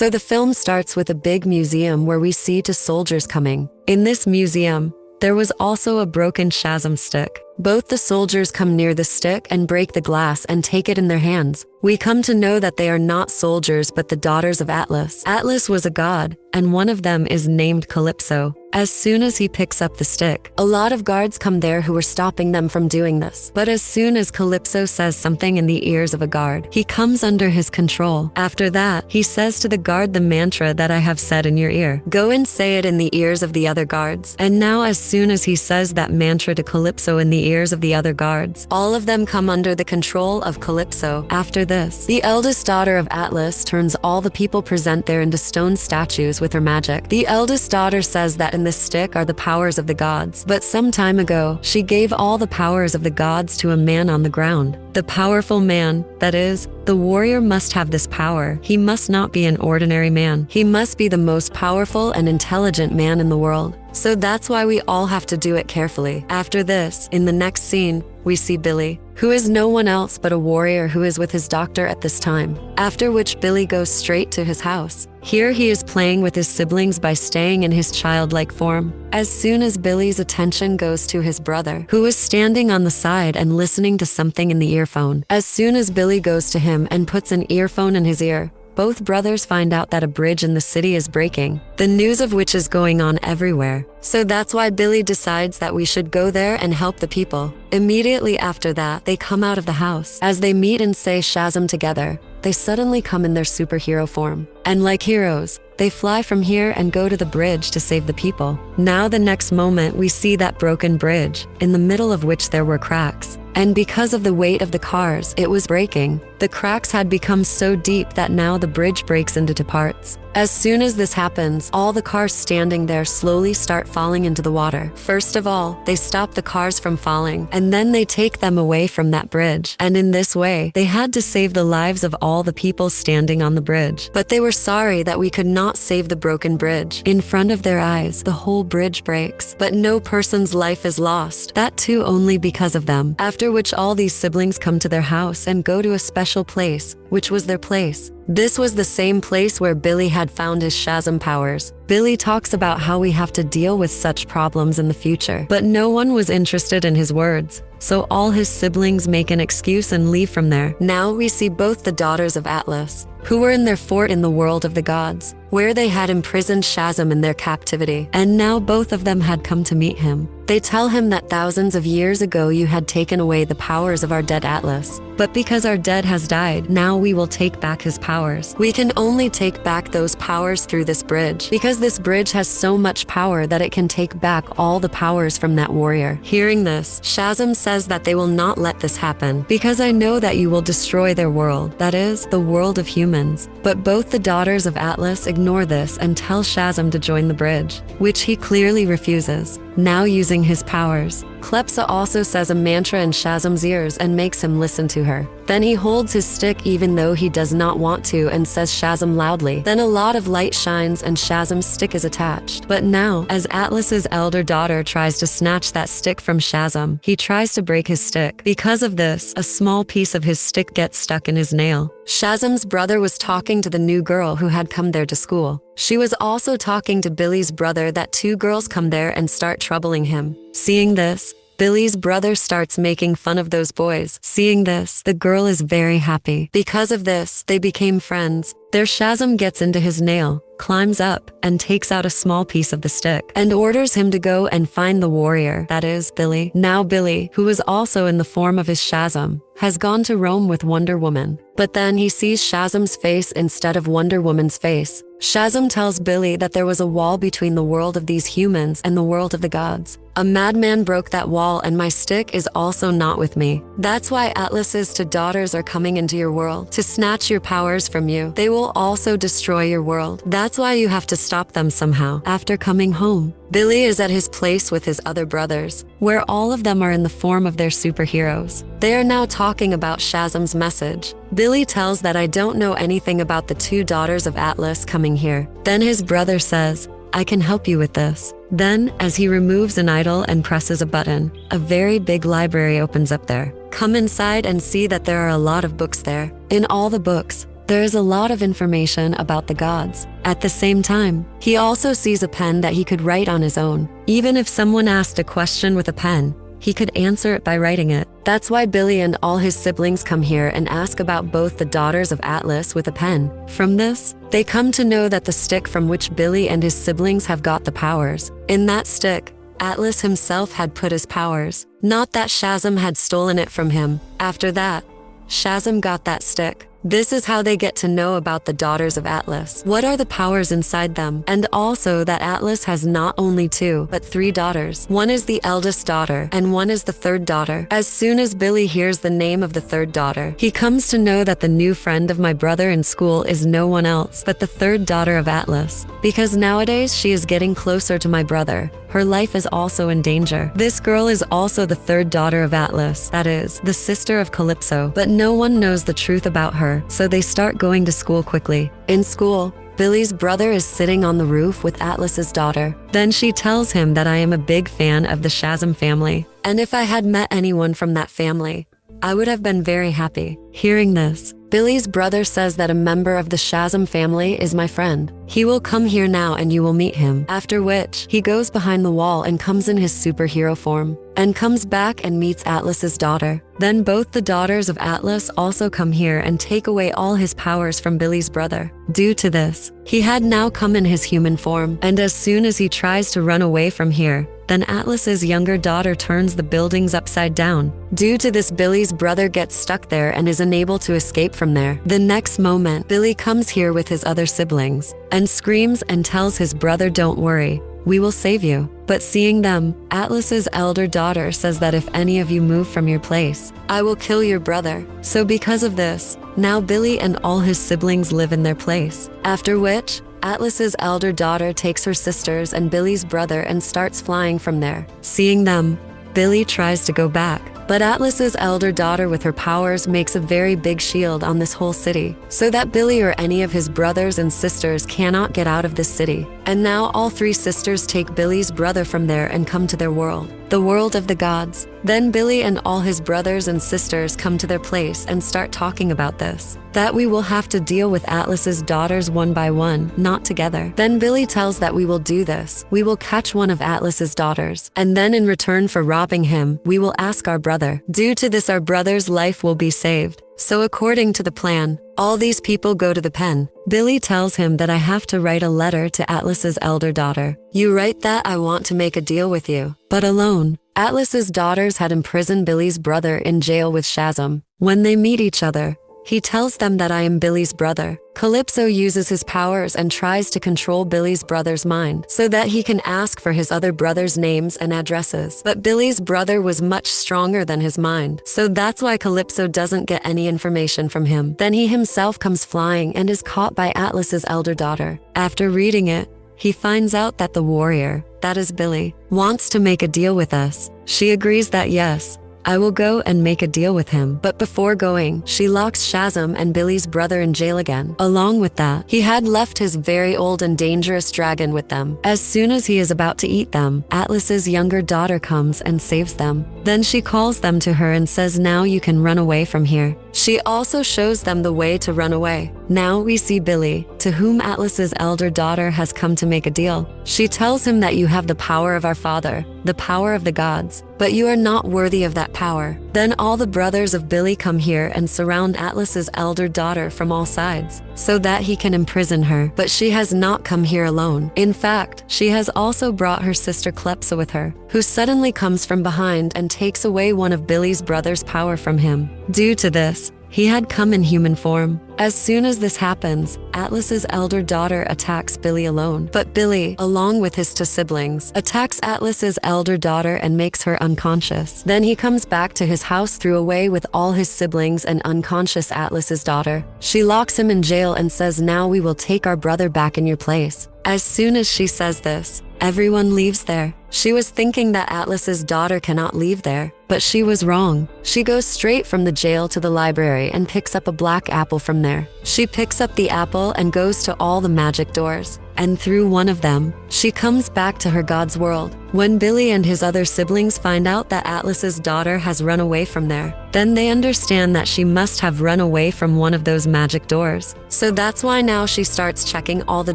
So the film starts with a big museum where we see two soldiers coming. In this museum, there was also a broken Shazam stick. Both the soldiers come near the stick and break the glass and take it in their hands. We come to know that they are not soldiers but the daughters of Atlas. Atlas was a god, and one of them is named Calypso. As soon as he picks up the stick, a lot of guards come there who were stopping them from doing this. But as soon as Calypso says something in the ears of a guard, he comes under his control. After that, he says to the guard the mantra that I have said in your ear. Go and say it in the ears of the other guards. And now as soon as he says that mantra to Calypso in the ears of the other guards, all of them come under the control of Calypso. After this, the eldest daughter of Atlas turns all the people present there into stone statues with her magic. The eldest daughter says that in this stick are the powers of the gods, but some time ago, she gave all the powers of the gods to a man on the ground. The powerful man, that is, the warrior must have this power. He must not be an ordinary man. He must be the most powerful and intelligent man in the world. So that's why we all have to do it carefully. After this, in the next scene, we see Billy, who is no one else but a warrior who is with his doctor at this time. After which Billy goes straight to his house. Here he is playing with his siblings by staying in his childlike form. As soon as Billy's attention goes to his brother, who is standing on the side and listening to something in the earphone. As soon as Billy goes to him and puts an earphone in his ear, both brothers find out that a bridge in the city is breaking, the news of which is going on everywhere. So that's why Billy decides that we should go there and help the people. Immediately after that, they come out of the house. As they meet and say Shazam together, they suddenly come in their superhero form. And like heroes, they fly from here and go to the bridge to save the people. Now the next moment we see that broken bridge, in the middle of which there were cracks. And because of the weight of the cars, it was breaking. The cracks had become so deep that now the bridge breaks into two parts. As soon as this happens, all the cars standing there slowly start falling into the water. First of all, they stop the cars from falling, and then they take them away from that bridge. And in this way, they had to save the lives of all the people standing on the bridge. But they were sorry that we could not save the broken bridge. In front of their eyes, the whole bridge breaks. But no person's life is lost. That too only because of them. After which all these siblings come to their house and go to a special place, which was their place. This was the same place where Billy had found his Shazam powers. Billy talks about how we have to deal with such problems in the future, but no one was interested in his words. So all his siblings make an excuse and leave from there. Now we see both the daughters of Atlas, who were in their fort in the world of the gods, where they had imprisoned Shazam in their captivity. And now both of them had come to meet him. They tell him that thousands of years ago you had taken away the powers of our dead Atlas. But because our dead has died, now we will take back his powers. We can only take back those powers through this bridge, because this bridge has so much power that it can take back all the powers from that warrior. Hearing this, Shazam says that they will not let this happen, because I know that you will destroy their world, that is, the world of humans. But both the daughters of Atlas ignore this and tell Shazam to join the bridge, which he clearly refuses. Now using his powers, Calypso also says a mantra in Shazam's ears and makes him listen to her. Then he holds his stick even though he does not want to and says Shazam loudly. Then a lot of light shines and Shazam's stick is attached. But now, as Atlas's elder daughter tries to snatch that stick from Shazam, he tries to break his stick. Because of this, a small piece of his stick gets stuck in his nail. Shazam's brother was talking to the new girl who had come there to school. She was also talking to Billy's brother that two girls come there and start troubling him. Seeing this, Billy's brother starts making fun of those boys. Seeing this, the girl is very happy. Because of this, they became friends. Their Shazam gets into his nail, climbs up, and takes out a small piece of the stick, and orders him to go and find the warrior, that is, Billy. Now Billy, who is also in the form of his Shazam, has gone to Rome with Wonder Woman. But then he sees Shazam's face instead of Wonder Woman's face. Shazam tells Billy that there was a wall between the world of these humans and the world of the gods. A madman broke that wall and my stick is also not with me. That's why Atlas's two daughters are coming into your world to snatch your powers from you. They will also destroy your world. That's why you have to stop them somehow. After coming home, Billy is at his place with his other brothers, where all of them are in the form of their superheroes. They are now talking about Shazam's message. Billy tells that I don't know anything about the two daughters of Atlas coming here. Then his brother says, I can help you with this. Then, as he removes an idol and presses a button, a very big library opens up there. Come inside and see that there are a lot of books there. In all the books, there is a lot of information about the gods. At the same time, he also sees a pen that he could write on his own. Even if someone asked a question with a pen, he could answer it by writing it. That's why Billy and all his siblings come here and ask about both the daughters of Atlas with a pen. From this, they come to know that the stick from which Billy and his siblings have got the powers. In that stick, Atlas himself had put his powers, not that Shazam had stolen it from him. After that, Shazam got that stick. This is how they get to know about the daughters of Atlas. What are the powers inside them? And also that Atlas has not only 2, but 3 daughters. One is the eldest daughter, and one is the 3rd daughter. As soon as Billy hears the name of the 3rd daughter, he comes to know that the new friend of my brother in school is no one else but the 3rd daughter of Atlas. Because nowadays she is getting closer to my brother. Her life is also in danger. This girl is also the 3rd daughter of Atlas, that is, the sister of Calypso. But no one knows the truth about her, so they start going to school quickly. In school, Billy's brother is sitting on the roof with Atlas's daughter. Then she tells him that I am a big fan of the Shazam family, and if I had met anyone from that family, I would have been very happy. Hearing this, Billy's brother says that a member of the Shazam family is my friend. He will come here now and you will meet him. After which, he goes behind the wall and comes in his superhero form, and comes back and meets Atlas's daughter. Then both the daughters of Atlas also come here and take away all his powers from Billy's brother. Due to this, he had now come in his human form, and as soon as he tries to run away from here, then Atlas's younger daughter turns the buildings upside down. Due to this, Billy's brother gets stuck there and is unable to escape from there. The next moment, Billy comes here with his other siblings and screams and tells his brother, "Don't worry, we will save you." But seeing them, Atlas's elder daughter says that if any of you move from your place, I will kill your brother. So because of this, now Billy and all his siblings live in their place. After which, Atlas's elder daughter takes her sisters and Billy's brother and starts flying from there. Seeing them, Billy tries to go back, but Atlas's elder daughter with her powers makes a very big shield on this whole city, so that Billy or any of his brothers and sisters cannot get out of this city. And now all 3 sisters take Billy's brother from there and come to their world, the world of the gods. Then Billy and all his brothers and sisters come to their place and start talking about this, that we will have to deal with Atlas's daughters one by one, not together. Then Billy tells that we will do this. We will catch one of Atlas's daughters, and then in return for robbing him, we will ask our brother. Due to this, our brother's life will be saved. So according to the plan, all these people go to the pen. Billy tells him that I have to write a letter to Atlas's elder daughter. You write that I want to make a deal with you, but alone. Atlas's daughters had imprisoned Billy's brother in jail with Shazam. When they meet each other, he tells them that I am Billy's brother. Calypso uses his powers and tries to control Billy's brother's mind so that he can ask for his other brother's names and addresses. But Billy's brother was much stronger than his mind, so that's why Calypso doesn't get any information from him. Then he himself comes flying and is caught by Atlas's elder daughter. After reading it, he finds out that the warrior, that is Billy, wants to make a deal with us. She agrees that yes, I will go and make a deal with him. But before going, she locks Shazam and Billy's brother in jail again. Along with that, he had left his very old and dangerous dragon with them. As soon as he is about to eat them, Atlas's younger daughter comes and saves them. Then she calls them to her and says, now you can run away from here. She also shows them the way to run away. Now we see Billy, to whom Atlas's elder daughter has come to make a deal. She tells him that you have the power of our father, the power of the gods, but you are not worthy of that power. Then all the brothers of Billy come here and surround Atlas's elder daughter from all sides, so that he can imprison her. But she has not come here alone. In fact, she has also brought her sister Calypso with her, who suddenly comes from behind and takes away one of Billy's brother's power from him. Due to this, he had come in human form. As soon as this happens, Atlas's elder daughter attacks Billy alone. But Billy, along with his 2 siblings, attacks Atlas's elder daughter and makes her unconscious. Then he comes back to his house, threw away with all his siblings and unconscious Atlas's daughter. She locks him in jail and says, now we will take our brother back in your place. As soon as she says this, everyone leaves there. She was thinking that Atlas's daughter cannot leave there, but she was wrong. She goes straight from the jail to the library and picks up a black apple from there. She picks up the apple and goes to all the magic doors. And through one of them, she comes back to her God's world. When Billy and his other siblings find out that Atlas's daughter has run away from there, then they understand that she must have run away from one of those magic doors. So that's why now she starts checking all the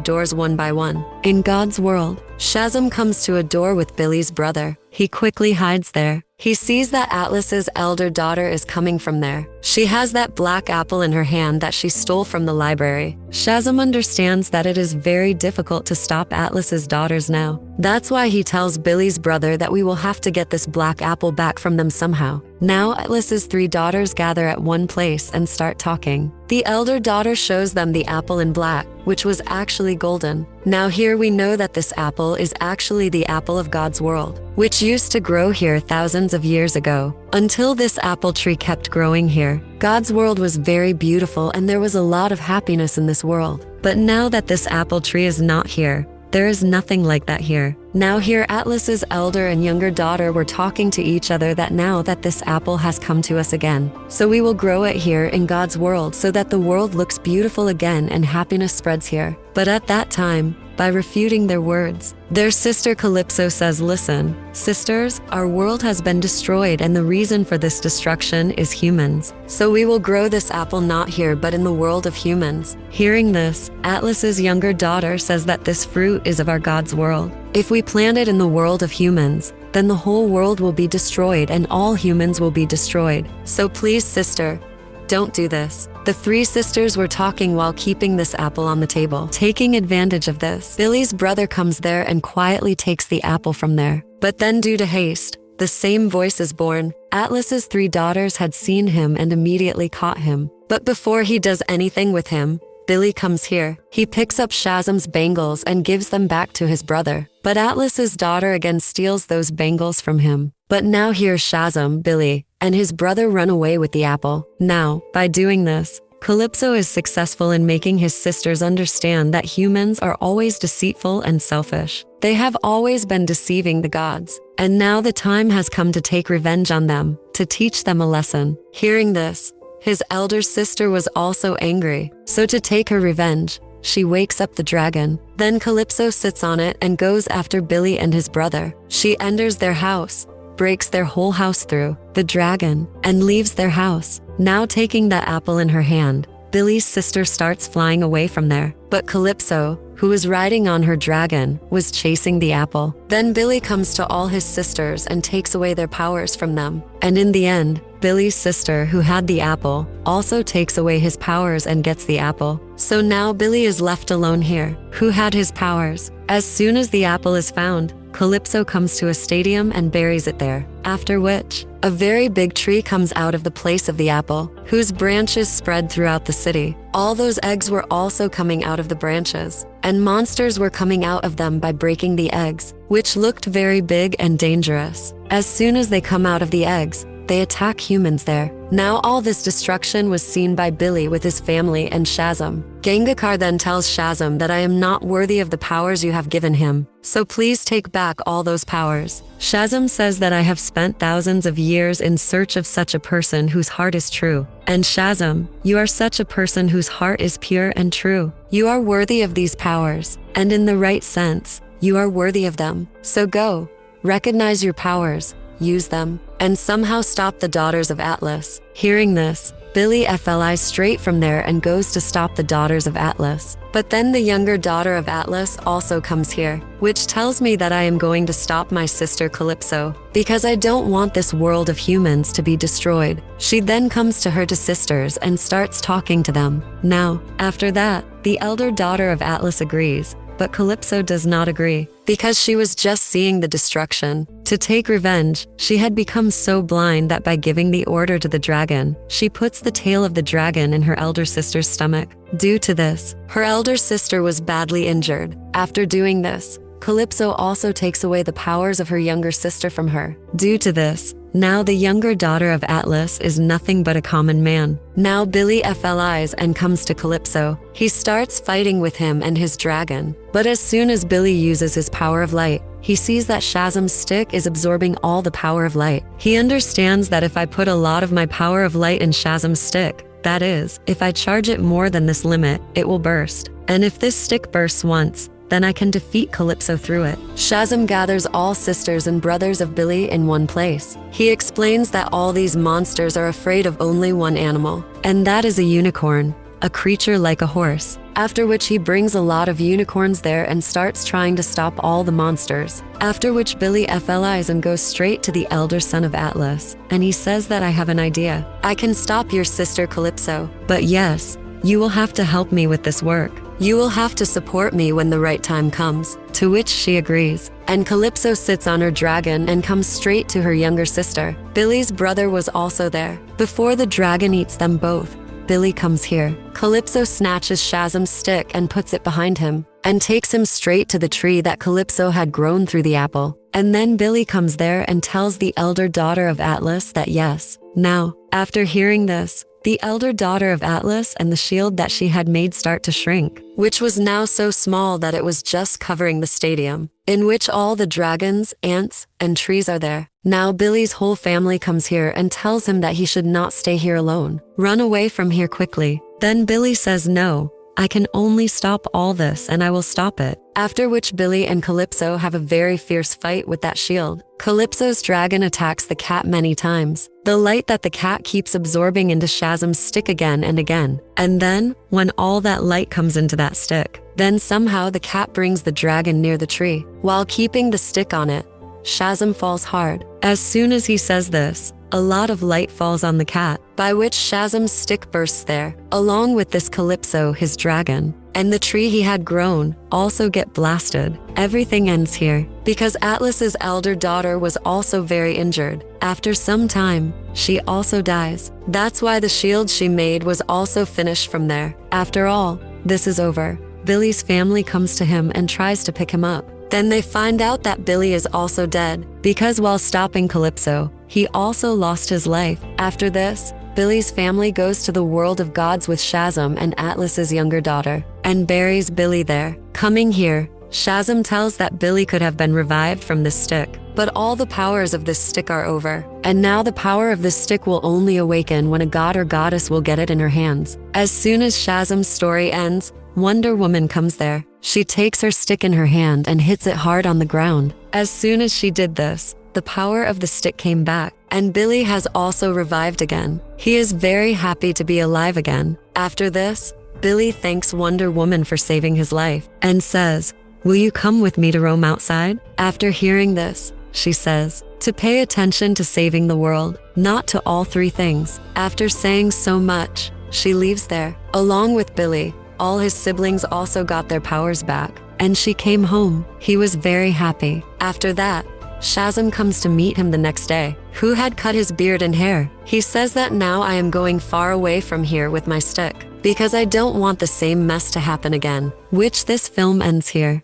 doors one by one. In God's world, Shazam comes to a door with Billy's brother. He quickly hides there. He sees that Atlas's elder daughter is coming from there. She has that black apple in her hand that she stole from the library. Shazam understands that it is very difficult to stop Atlas's daughters now. That's why he tells Billy's brother that we will have to get this black apple back from them somehow. Now Atlas's 3 daughters gather at one place and start talking. The elder daughter shows them the apple in black, which was actually golden. Now here we know that this apple is actually the apple of God's world, which used to grow here thousands of years ago. Until this apple tree kept growing here, God's world was very beautiful and there was a lot of happiness in this world. But now that this apple tree is not here, there is nothing like that here. Now here Atlas's elder and younger daughter were talking to each other that now that this apple has come to us again, so we will grow it here in God's world so that the world looks beautiful again and happiness spreads here. But at that time, by refuting their words, their sister Calypso says, "Listen, sisters, our world has been destroyed and the reason for this destruction is humans. So we will grow this apple not here but in the world of humans." Hearing this, Atlas's younger daughter says that this fruit is of our God's world. If we plant it in the world of humans, then the whole world will be destroyed and all humans will be destroyed. So please, sister, don't do this. The 3 sisters were talking while keeping this apple on the table. Taking advantage of this, Billy's brother comes there and quietly takes the apple from there. But then due to haste, the same voice is born. Atlas's 3 daughters had seen him and immediately caught him. But before he does anything with him, Billy comes here. He picks up Shazam's bangles and gives them back to his brother. But Atlas's daughter again steals those bangles from him. But now here Shazam, Billy, and his brother run away with the apple. Now, by doing this, Calypso is successful in making his sisters understand that humans are always deceitful and selfish. They have always been deceiving the gods. And now the time has come to take revenge on them, to teach them a lesson. Hearing this, his elder sister was also angry. So to take her revenge, she wakes up the dragon. Then Calypso sits on it and goes after Billy and his brother. She enters their house, breaks their whole house through the dragon, and leaves their house. Now taking that apple in her hand, Billy's sister starts flying away from there. But Calypso, who was riding on her dragon, was chasing the apple. Then Billy comes to all his sisters and takes away their powers from them. And in the end, Billy's sister, who had the apple, also takes away his powers and gets the apple. So now Billy is left alone here. Who had his powers? As soon as the apple is found, Calypso comes to a stadium and buries it there. After which, a very big tree comes out of the place of the apple, whose branches spread throughout the city. All those eggs were also coming out of the branches, and monsters were coming out of them by breaking the eggs, which looked very big and dangerous. As soon as they come out of the eggs, they attack humans there. Now all this destruction was seen by Billy with his family and Shazam. Gengar then tells Shazam that I am not worthy of the powers you have given him, so please take back all those powers. Shazam says that I have spent thousands of years in search of such a person whose heart is true. And Shazam, you are such a person whose heart is pure and true. You are worthy of these powers, and in the right sense, you are worthy of them. So go, recognize your powers, use them, and somehow stop the daughters of Atlas. Hearing this, Billy flies straight from there and goes to stop the daughters of Atlas. But then the younger daughter of Atlas also comes here, which tells me that I am going to stop my sister Calypso, because I don't want this world of humans to be destroyed. She then comes to her 2 sisters and starts talking to them. Now, after that, the elder daughter of Atlas agrees, but Calypso does not agree, because she was just seeing the destruction. To take revenge, she had become so blind that by giving the order to the dragon, she puts the tail of the dragon in her elder sister's stomach. Due to this, her elder sister was badly injured. After doing this, Calypso also takes away the powers of her younger sister from her. Due to this, Now the younger daughter of Atlas is nothing but a common man. Now Billy flies and comes to Calypso. He starts fighting with him and his dragon. But as soon as Billy uses his power of light, he sees that Shazam's stick is absorbing all the power of light. He understands that if I put a lot of my power of light in Shazam's stick, that is, if I charge it more than this limit, it will burst. And if this stick bursts once, then I can defeat Calypso through it. Shazam gathers all sisters and brothers of Billy in one place. He explains that all these monsters are afraid of only one animal, and that is a unicorn, a creature like a horse. After which he brings a lot of unicorns there and starts trying to stop all the monsters. After which Billy flies and goes straight to the elder son of Atlas, and he says that I have an idea. I can stop your sister Calypso, but yes, you will have to help me with this work. You will have to support me when the right time comes. To which she agrees. And Calypso sits on her dragon and comes straight to her younger sister. Billy's brother was also there. Before the dragon eats them both, Billy comes here. Calypso snatches Shazam's stick and puts it behind him, and takes him straight to the tree that Calypso had grown through the apple. And then Billy comes there and tells the elder daughter of Atlas that yes. Now, after hearing this, the elder daughter of Atlas and the shield that she had made start to shrink, which was now so small that it was just covering the stadium, in which all the dragons, ants, and trees are there. Now Billy's whole family comes here and tells him that he should not stay here alone. Run away from here quickly. Then Billy says no. I can only stop all this and I will stop it. After which Billy and Calypso have a very fierce fight with that shield. Calypso's dragon attacks the cat many times. The light that the cat keeps absorbing into Shazam's stick again and again. And then, when all that light comes into that stick, then somehow the cat brings the dragon near the tree, while keeping the stick on it. Shazam falls hard. As soon as he says this, a lot of light falls on the cat, by which Shazam's stick bursts there, along with this Calypso, his dragon, and the tree he had grown, also get blasted. Everything ends here, because Atlas's elder daughter was also very injured. After some time, she also dies. That's why the shield she made was also finished from there. After all, this is over. Billy's family comes to him and tries to pick him up. Then they find out that Billy is also dead, because while stopping Calypso, he also lost his life. After this, Billy's family goes to the world of gods with Shazam and Atlas's younger daughter, and buries Billy there. Coming here, Shazam tells that Billy could have been revived from this stick, but all the powers of this stick are over, and now the power of this stick will only awaken when a god or goddess will get it in her hands. As soon as Shazam's story ends, Wonder Woman comes there. She takes her stick in her hand and hits it hard on the ground. As soon as she did this, the power of the stick came back, and Billy has also revived again. He is very happy to be alive again. After this, Billy thanks Wonder Woman for saving his life, and says, "Will you come with me to roam outside?" After hearing this, she says, to pay attention to saving the world, not to all three things. After saying so much, she leaves there, along with Billy. All his siblings also got their powers back, and she came home. He was very happy. After that, Shazam comes to meet him the next day, who had cut his beard and hair. He says that now I am going far away from here with my stick, because I don't want the same mess to happen again. Which this film ends here.